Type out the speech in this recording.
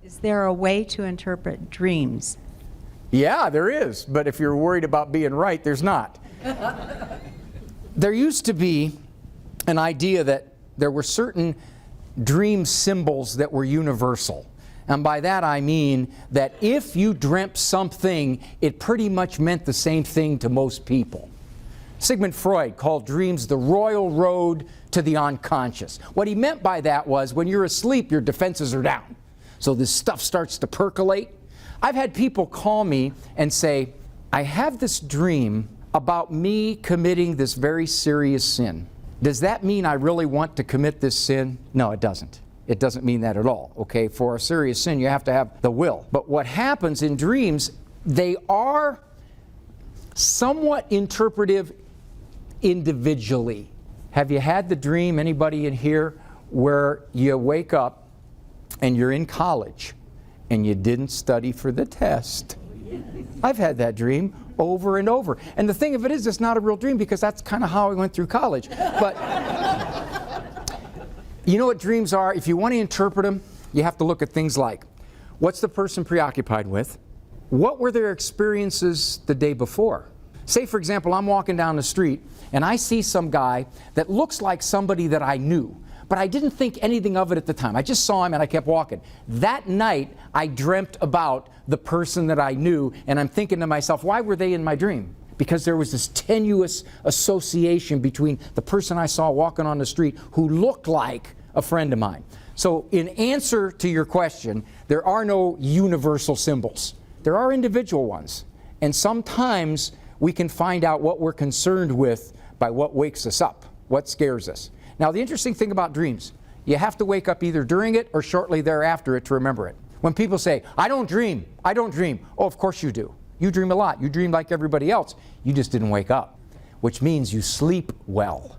Is there a way to interpret dreams? Yeah, there is, but if you're worried about being right, there's not. There used to be an idea that there were certain dream symbols that were universal. And by that I mean that if you dreamt something, it pretty much meant the same thing to most people. Sigmund Freud called dreams the royal road to the unconscious. What he meant by that was when you're asleep, your defenses are down. So this stuff starts to percolate. I've had people call me and say, I have this dream about me committing this very serious sin. Does that mean I really want to commit this sin? No, it doesn't. It doesn't mean that at all, okay? For a serious sin, you have to have the will. But what happens in dreams, they are somewhat interpretive individually. Have you had the dream, anybody in here, where you wake up and you're in college and you didn't study for the test? I've had that dream over and over. And the thing of it is, it's not a real dream because that's kind of how I went through college. But you know what dreams are? If you want to interpret them, you have to look at things like, what's the person preoccupied with? What were their experiences the day before? Say, for example, I'm walking down the street and I see some guy that looks like somebody that I knew, but I didn't think anything of it at the time. I just saw him and I kept walking. That night, I dreamt about the person that I knew, and I'm thinking to myself, why were they in my dream? Because there was this tenuous association between the person I saw walking on the street who looked like a friend of mine. So in answer to your question, there are no universal symbols. There are individual ones. And sometimes we can find out what we're concerned with by what wakes us up, what scares us. Now, the interesting thing about dreams, you have to wake up either during it or shortly thereafter it to remember it. When people say, I don't dream, I don't dream. Oh, of course you do. You dream a lot. You dream like everybody else. You just didn't wake up, which means you sleep well.